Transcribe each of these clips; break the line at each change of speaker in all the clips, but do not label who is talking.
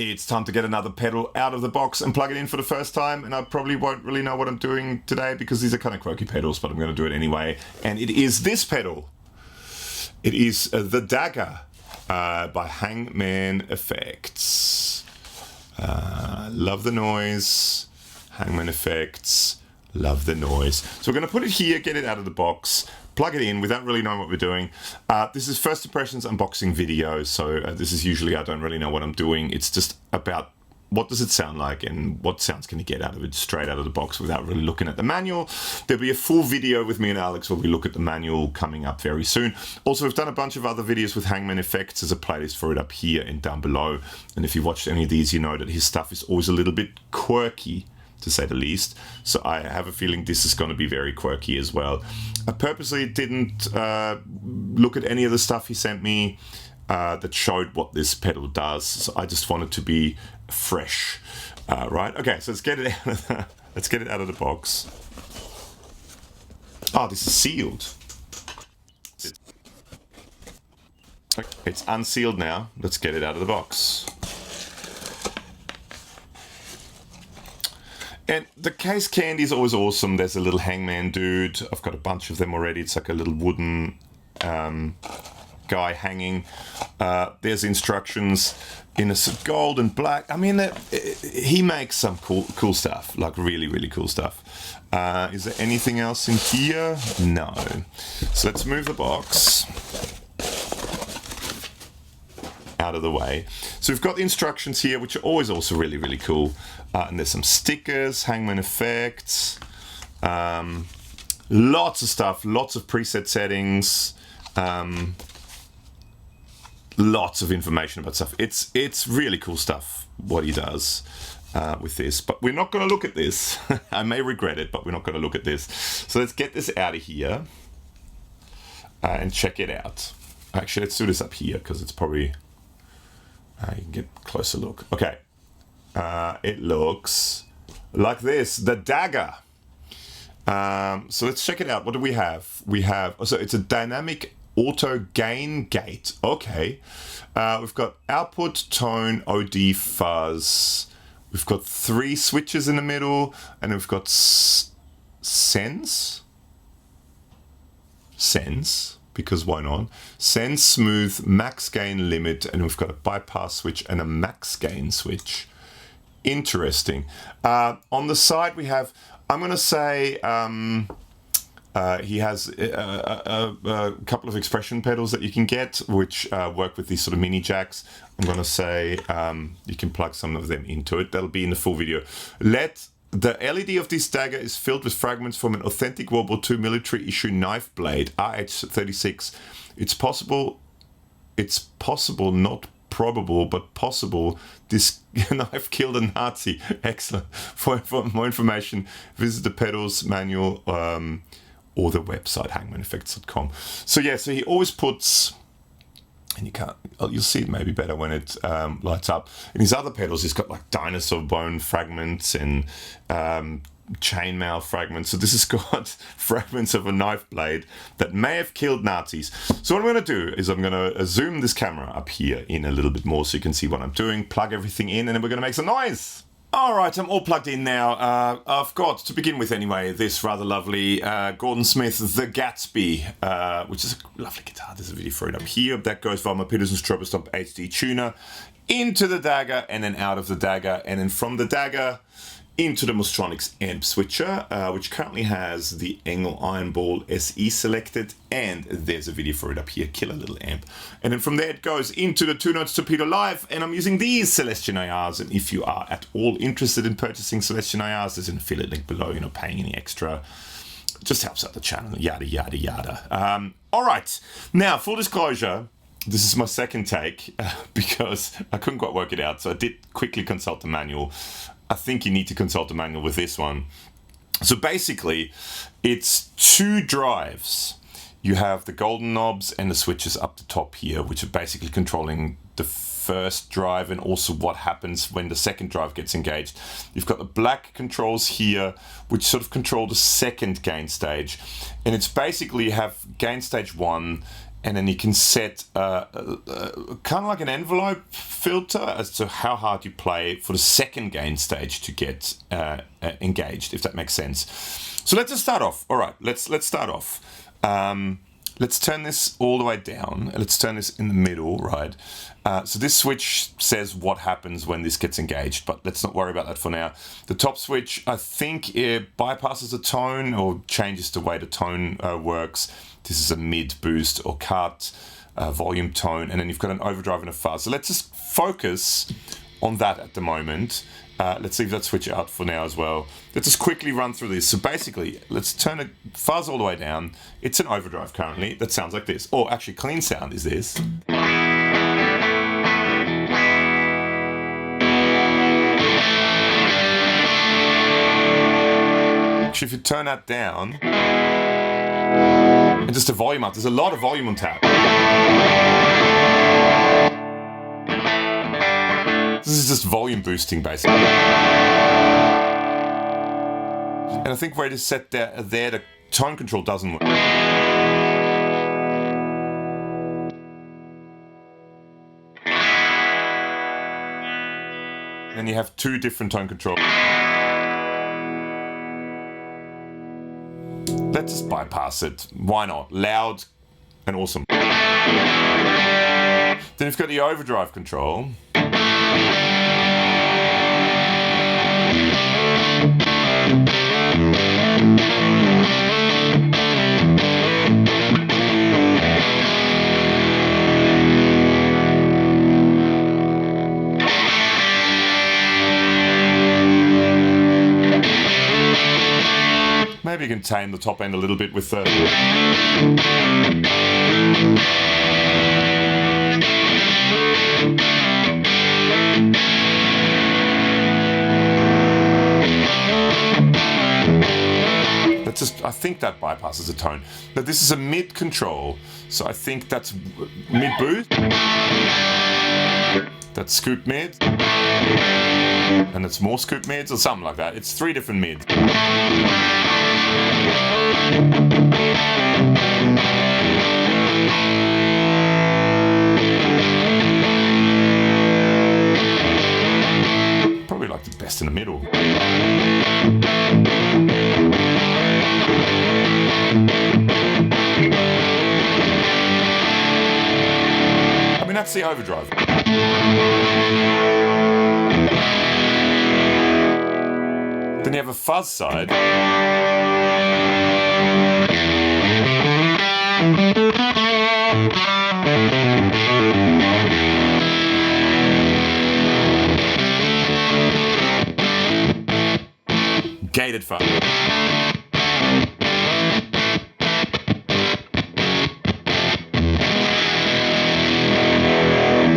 It's time to get another pedal out of the box and plug it in for the first time, and I probably won't really know what I'm doing today because these are kind of quirky pedals, but I'm going to do it anyway. And it is this pedal. It is the DAGG'R by HangmanFX. Love the noise. HangmanFX. Love the noise. So we're going to put it here, get it out of the box, plug it in without really knowing what we're doing. This is first impressions unboxing video, so this is usually I don't really know what I'm doing. It's just about what does it sound like and what sounds can you get out of it straight out of the box without really looking at the manual. There'll be a full video with me and Alex where we look at the manual coming up very soon. Also, we've done a bunch of other videos with HangmanFX. There's a playlist for it up here and down below. And if you've watched any of these, you know that his stuff is always a little bit quirky, to say the least. So I have a feeling this is going to be very quirky as well. I purposely didn't look at any of the stuff he sent me that showed what this pedal does. So I just wanted to be fresh, right? Okay, so let's get it out of let's get it out of the box. Oh, this is sealed. It's unsealed now. Let's get it out of the box. And the case candy is always awesome. There's a little Hangman dude. I've got a bunch of them already. It's like a little wooden guy hanging. There's instructions in a gold and black. I mean, he makes some cool stuff, like really cool stuff. Is there anything else in here? No. So let's move the box out of the way. So we've got the instructions here, which are always also really cool. And there's some stickers, HangmanFX, lots of stuff, lots of preset settings, lots of information about stuff. It's really cool stuff what he does with this, but we're not going to look at this. I may regret it, but we're not going to look at this. So let's get this out of here and check it out. Actually, let's do this up here because it's probably you can get a closer look. Okay. It looks like this, the DAGG'R. So let's check it out. What do we have? We have, so it's a dynamic auto gain gate. Okay. We've got output, tone, OD, fuzz. We've got 3 switches in the middle, and we've got sense, because why not? Sense, smooth, max gain, limit, and we've got a bypass switch and a max gain switch. Interesting. On the side we have, I'm going to say he has a couple of expression pedals that you can get, which work with these sort of mini jacks. I'm going to say you can plug some of them into it. That'll be in the full video. The LED of this DAGG'R is filled with fragments from an authentic World War II military issue knife blade, RH36. It's possible, not probable, but possible, this knife killed a Nazi. Excellent. For more information, visit the pedals manual or the website hangmanfx.com. So yeah, so he always puts, and you'll see it maybe better when it lights up. In his other pedals, he's got like dinosaur bone fragments and chainmail fragments. So this has got fragments of a knife blade that may have killed Nazis. So what I'm going to do is I'm going to zoom this camera up here in a little bit more so you can see what I'm doing, plug everything in, and then we're going to make some noise. All right, I'm all plugged in now. I've got, to begin with anyway, this rather lovely Gordon Smith The Gatsby, which is a lovely guitar. There's a video for it up here. That goes via my Peterson Strobostomp HD tuner into the DAGG'R and then out of the DAGG'R, and then from the DAGG'R into the Mozztronics Amp Switcher, which currently has the Engel Iron Ball SE selected, and there's a video for it up here, killer little amp. And then from there it goes into the 2 Notes Torpedo Live, and I'm using these Celestion IRs, and if you are at all interested in purchasing Celestion IRs, there's an affiliate link below. You're not paying any extra. It just helps out the channel, yada, yada, yada. All right, now, full disclosure, this is my second take because I couldn't quite work it out, so I did quickly consult the manual. I think you need to consult the manual with this one. So basically, it's 2 drives. You have the golden knobs and the switches up the top here, which are basically controlling the first drive and also what happens when the second drive gets engaged. You've got the black controls here, which sort of control the second gain stage. And it's basically you have gain stage 1, and then you can set kind of like an envelope filter as to how hard you play for the second gain stage to get engaged, if that makes sense. So let's just start off. All right, let's start off. Let's turn this all the way down. Let's turn this in the middle, right? So this switch says what happens when this gets engaged, but let's not worry about that for now. The top switch, I think it bypasses the tone or changes the way the tone works. This is a mid, boost, or cut, volume, tone, and then you've got an overdrive and a fuzz. So let's just focus on that at the moment. Let's leave that switch out for now as well. Let's just quickly run through this. So basically, let's turn the fuzz all the way down. It's an overdrive currently. That sounds like this. Or actually, clean sound is this. Actually, if you turn that down, and just the volume up, there's a lot of volume on tap. This is just volume boosting, basically. And I think where it is set there, the tone control doesn't work. And you have two different tone controls. Let's just bypass it. Why not? Loud and awesome. Then you've got the overdrive control. Maybe you can tame the top end a little bit with the... I think that bypasses a tone. But this is a mid control, so I think that's mid boost. That's scoop mid. And it's more scoop mids or something like that. It's three different mids. Probably like the best in the middle. I mean, that's the overdrive. Then you have a fuzz side. Gated fuzz.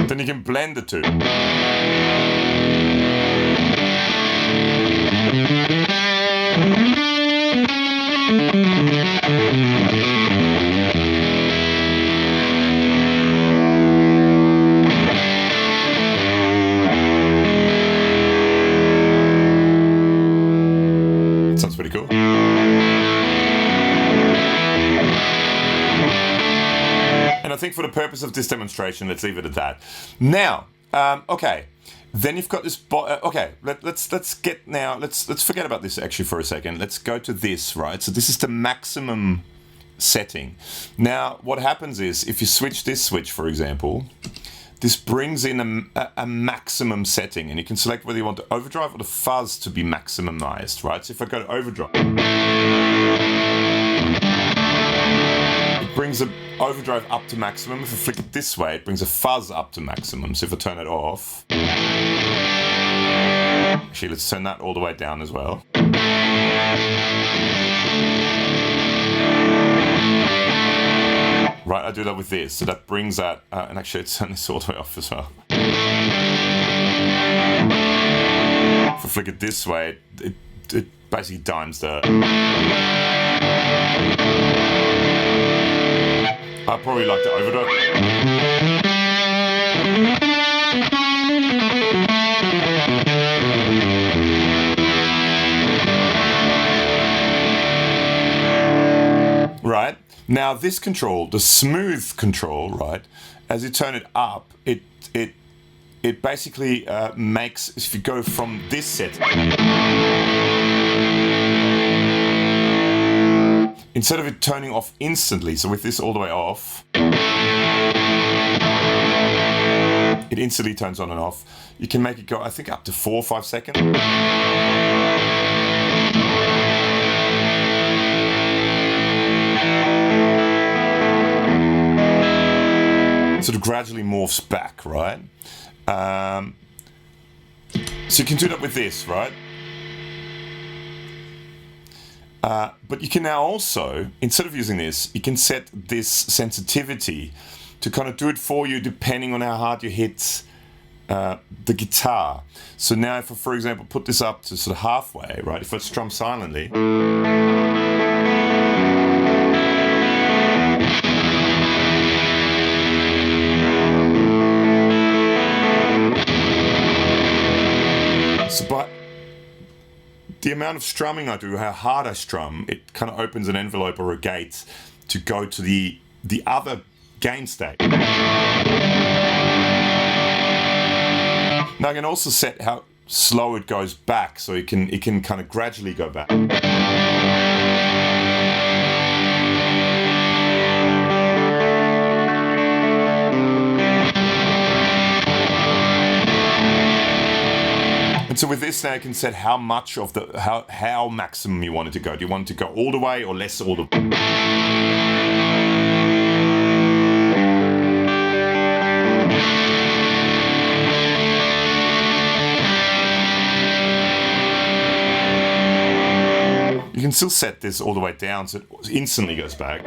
Then you can blend the two. Sounds pretty cool. And I think for the purpose of this demonstration, let's leave it at that. Now, okay. Then you've got this. Okay, let's forget about this actually for a second. Let's go to this, right? So this is the maximum setting. Now, what happens is if you switch this switch, for example, this brings in a maximum setting, and you can select whether you want the overdrive or the fuzz to be maximized, right? So if I go to overdrive, it brings the overdrive up to maximum. If I flick it this way, it brings a fuzz up to maximum. So if I turn it off, actually, let's turn that all the way down as well. Right, I do that with this, so that brings that, and actually let's turn this all the way off as well. If I flick it this way, it basically dimes the... I probably like the overdrive. Right, Now this control, the smooth control, right? As you turn it up, it basically makes, if you go from this set, instead of it turning off instantly, so with this all the way off, it instantly turns on and off. You can make it go, I think, up to 4 or 5 seconds. Sort of gradually morphs back, right? So you can do that with this, right? But you can now also, instead of using this, you can set this sensitivity to kind of do it for you depending on how hard you hit the guitar. So now if I, for example, put this up to sort of halfway, right? If I strum silently, so but the amount of strumming I do, how hard I strum, it kind of opens an envelope or a gate to go to the other gain state. Now I can also set how slow it goes back, so it can kind of gradually go back. And so with this now you can set how much of the how maximum you want it to go. Do you want it to go all the way or less all the way? You can still set this all the way down so it instantly goes back.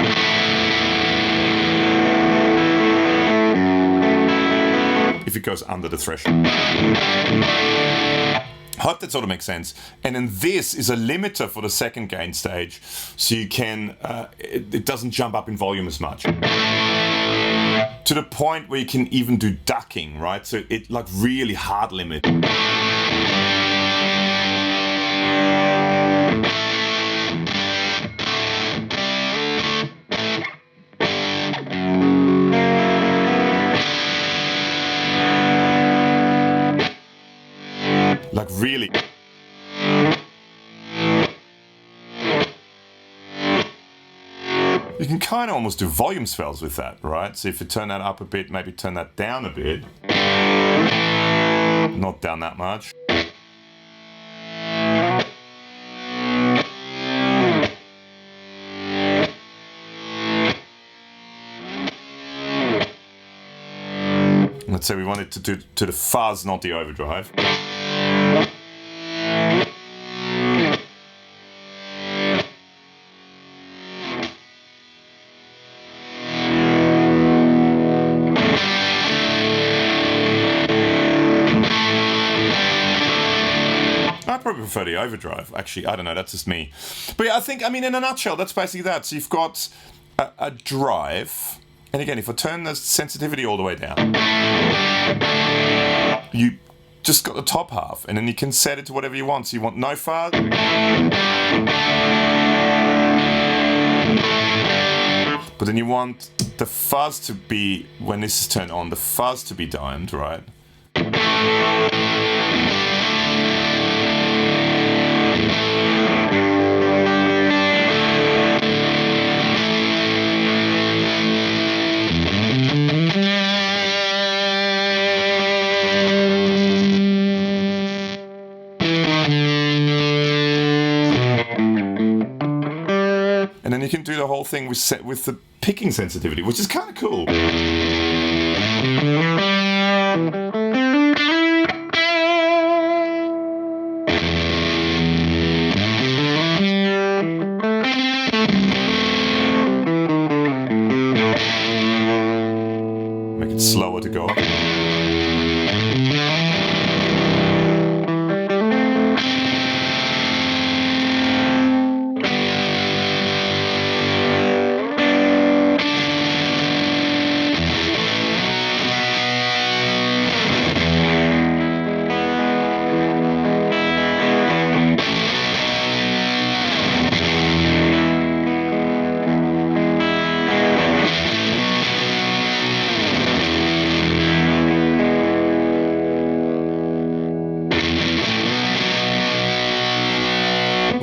If it goes under the threshold. Hope that sort of makes sense. And then this is a limiter for the second gain stage, so you can, it doesn't jump up in volume as much. To the point where you can even do ducking, right? So it like really hard limit. Like really. You can kind of almost do volume swells with that, right? So if you turn that up a bit, maybe turn that down a bit. Not down that much. Let's say we want it to do to the fuzz, not the overdrive. I probably prefer the overdrive, actually. I don't know, that's just me. But yeah, I think, I mean, in a nutshell, that's basically that. So you've got a drive, and again, if I turn the sensitivity all the way down, you just got the top half, and then you can set it to whatever you want. So you want no fuzz, but then you want the fuzz to be, when this is turned on, the fuzz to be dimed, right? And then you can do the whole thing with the picking sensitivity, which is kind of cool. Make it slower to go up.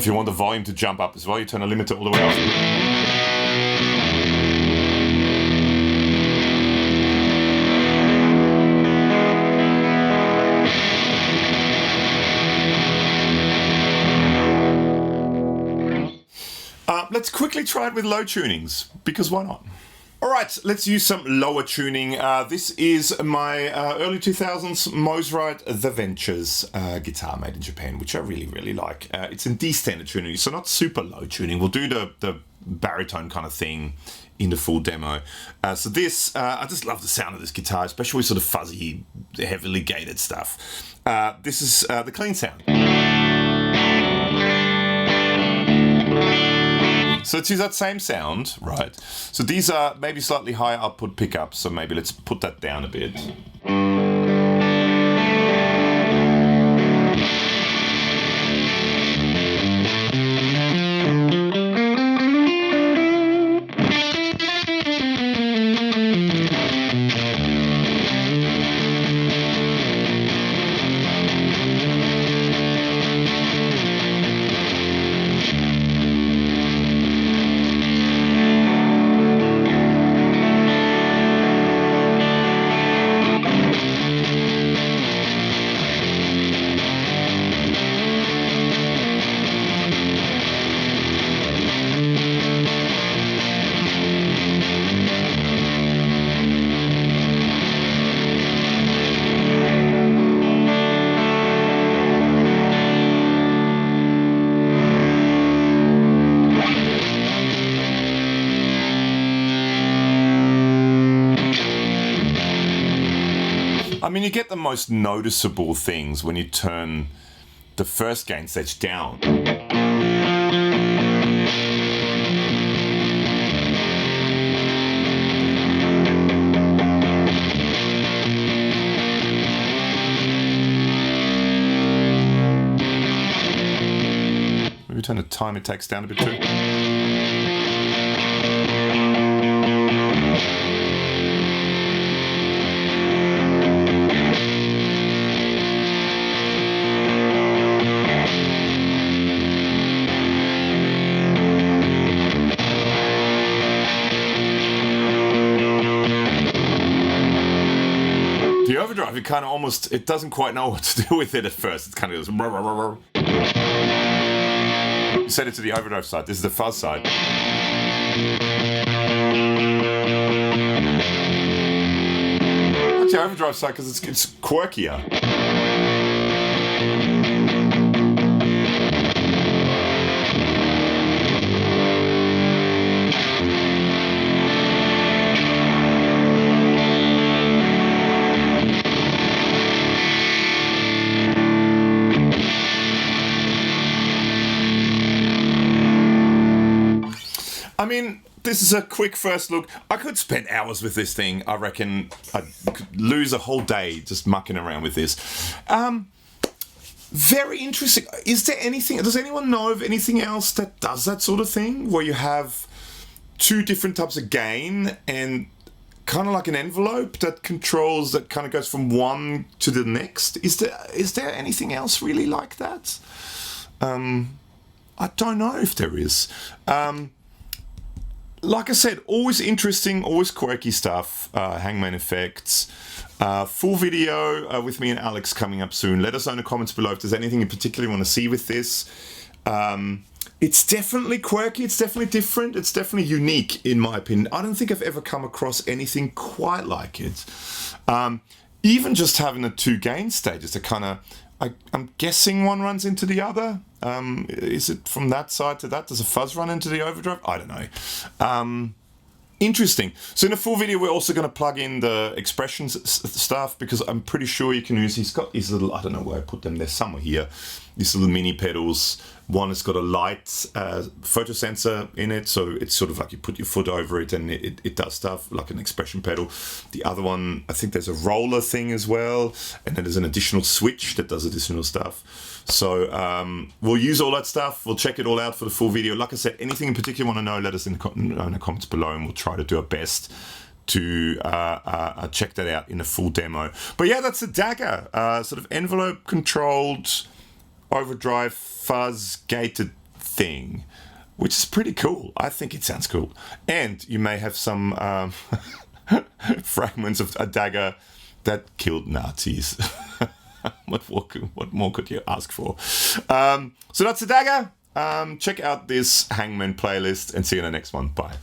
If you want the volume to jump up as well, you turn the limiter all the way off. Let's quickly try it with low tunings, because why not? Alright, let's use some lower tuning. This is my early 2000s Mozztronics The Ventures guitar made in Japan, which I really, really like. It's in D standard tuning, so not super low tuning. We'll do the baritone kind of thing in the full demo. So this, I just love the sound of this guitar, especially with sort of fuzzy, heavily gated stuff. This is the clean sound. So let's use that same sound, right? So these are maybe slightly higher output pickups, so maybe let's put that down a bit. I mean, you get the most noticeable things when you turn the first gain stage down. Maybe turn the time it takes down a bit too. The overdrive, it kind of almost, it doesn't quite know what to do with it at first. It kind of goes, rah, rah, rah, rah. You set it to the overdrive side. This is the fuzz side. That's the overdrive side because it's quirkier. I mean, this is a quick first look. I could spend hours with this thing. I reckon I could lose a whole day just mucking around with this. Very interesting. Is there anything, does anyone know of anything else that does that sort of thing? Where you have two different types of gain and kind of like an envelope that controls, that kind of goes from one to the next? Is there anything else really like that? I don't know if there is. Like I said, always interesting, always quirky stuff. HangmanFX. Full video with me and Alex coming up soon. Let us know in the comments below if there's anything in particular you want to see with this. It's definitely quirky, it's definitely different, it's definitely unique in my opinion. I don't think I've ever come across anything quite like it. Even just having the two gain stages to kind of, I'm guessing one runs into the other. Is it from that side to that? Does a fuzz run into the overdrive? I don't know. Interesting. So in the full video, we're also going to plug in the expressions stuff because I'm pretty sure you can use, he's got these little, I don't know where I put them, they're somewhere here. These little mini pedals. One has got a light photo sensor in it, so it's sort of like you put your foot over it and it does stuff like an expression pedal. The other one, I think there's a roller thing as well, and then there's an additional switch that does additional stuff. So we'll use all that stuff, we'll check it all out for the full video. Like I said, anything in particular you want to know, let us in the comments below and we'll try to do our best to check that out in a full demo. But yeah, that's the DAGG'R, sort of envelope controlled overdrive fuzz gated thing, which is pretty cool. I think it sounds cool. And you may have some fragments of a dagger that killed Nazis. What more could you ask for? So that's the dagger. Check out this Hangman playlist and see you in the next one. Bye.